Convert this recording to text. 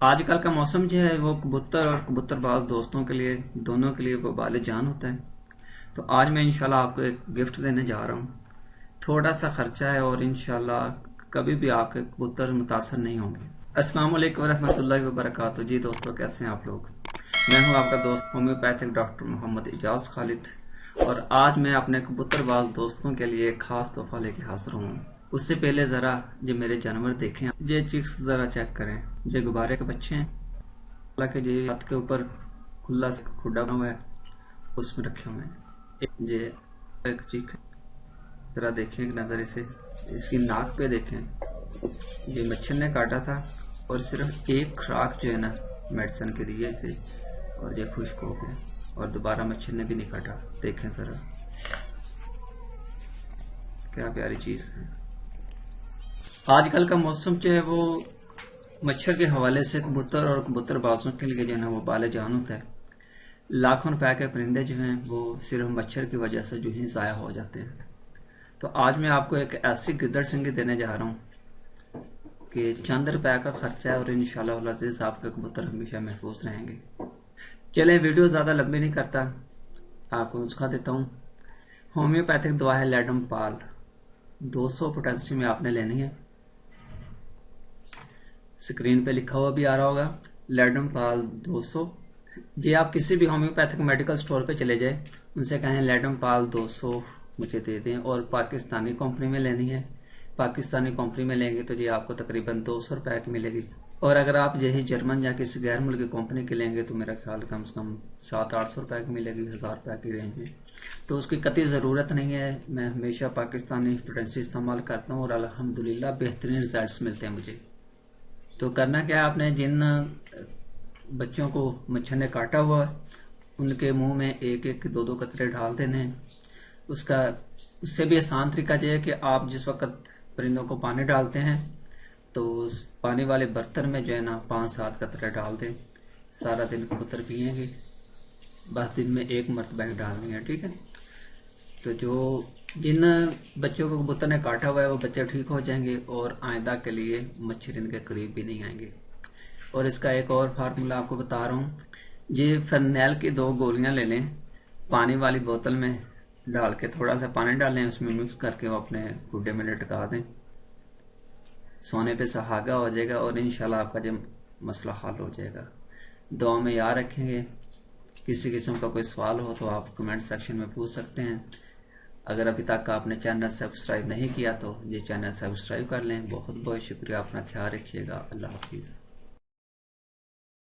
आजकल का मौसम जो है वो कबूतर और कबूतरबाज दोस्तों के लिए दोनों के लिए वो बाले जान होता है। तो आज मैं इंशाल्लाह आपको एक गिफ्ट देने जा रहा हूँ। थोड़ा सा खर्चा है और इंशाल्लाह कभी भी आपके कबूतर मुतासर नहीं होंगे। अस्सलाम वालेकुम रहमतुल्लाहि व बरकातहू। जी दोस्तों, कैसे हैं आप लोग? मैं हूँ आपका दोस्त होम्योपैथिक डॉक्टर मोहम्मद इजाज खालिद और आज मैं अपने कबूतरबाज दोस्तों के लिए एक खास तोहफा लेके हाजिर हूँ। उससे पहले जरा जो मेरे जानवर देखें, ये चिक्स जरा चेक करें। ये गुब्बारे के बच्चे हैं, हालांकि ये हाथ के ऊपर खुला खुडा बना हुआ है, उसमें रखे हुए हैं। ये एक चिक जरा देखें एक नजर इसे, इसकी नाक पे देखें। ये मच्छर ने काटा था और सिर्फ एक खुराक जो है ना मेडिसिन के दिए इसे, और ये खुश्क हो गया और दोबारा मच्छर ने भी नहीं काटा। देखें जरा क्या प्यारी चीज है। आजकल का मौसम जो है वो मच्छर के हवाले से कबूतर और कबूतरबाजों के लिए जो है ना वो बाले जान होता है। लाखों रुपए के परिंदे जो हैं वो सिर्फ मच्छर की वजह से जो है ज़ाया हो जाते हैं। तो आज मैं आपको एक ऐसी गिद्दड़ सिंगी देने जा रहा हूँ कि चंद रुपए का खर्चा है और इंशाल्लाह अज़ीज़ आपके कबूतर हमेशा महफूज रहेंगे। चलें, वीडियो ज़्यादा लंबी नहीं करता, आपको नुस्खा देता हूँ। होम्योपैथिक दवा है लैडम पाल, 200 पोटेंसी में आपने लेनी है। स्क्रीन पे लिखा हुआ भी आ रहा होगा लैडम पाल 200। ये आप किसी भी होम्योपैथिक मेडिकल स्टोर पे चले जाए, उनसे कहें लैडम पाल 200 मुझे दे दें, और पाकिस्तानी कंपनी में लेनी है। पाकिस्तानी कंपनी में लेंगे तो ये आपको तकरीबन 200 रुपए की मिलेगी, और अगर आप यही जर्मन या किसी गैर मुल्की कंपनी की लेंगे तो मेरा ख्याल कम से कम 700-800 रुपए की मिलेगी, 1000 रुपए की रेंज में। तो उसकी कतई ज़रूरत नहीं है। मैं हमेशा पाकिस्तानी पोटेंसी इस्तेमाल करता हूँ और अल्हम्दुलिल्लाह बेहतरीन रिजल्ट मिलते हैं मुझे। तो करना क्या है, आपने जिन बच्चों को मच्छर ने काटा हुआ है उनके मुंह में एक एक दो दो कतरे डाल देने हैं। उससे भी आसान तरीका यह है कि आप जिस वक्त परिंदों को पानी डालते हैं तो उस पानी वाले बर्तन में जो है ना 5-7 कतरे डाल दें। सारा दिन कबूतर पिएंगे, बस दिन में एक मरतबा ही डालनी है, ठीक है। तो जिन बच्चों को कबूतर ने काटा हुआ है वो बच्चे ठीक हो जाएंगे और आइंदा के लिए मच्छर इनके करीब भी नहीं आएंगे। और इसका एक और फार्मूला आपको बता रहा हूँ। ये फरनैल की 2 गोलियां ले लें, पानी वाली बोतल में डाल के थोड़ा सा पानी डालें, उसमें मिक्स करके वो अपने गुड्डे में लटका दें। सोने पे सुहागा हो जाएगा और इंशाल्लाह आपका जो मसला हल हो जाएगा। दुआ में याद रखेंगे। किसी किस्म का कोई सवाल हो तो आप कमेंट सेक्शन में पूछ सकते हैं। अगर अभी तक आपने चैनल सब्सक्राइब नहीं किया तो ये चैनल सब्सक्राइब कर लें। बहुत बहुत शुक्रिया, अपना ख्याल रखिएगा। अल्लाह हाफिज़।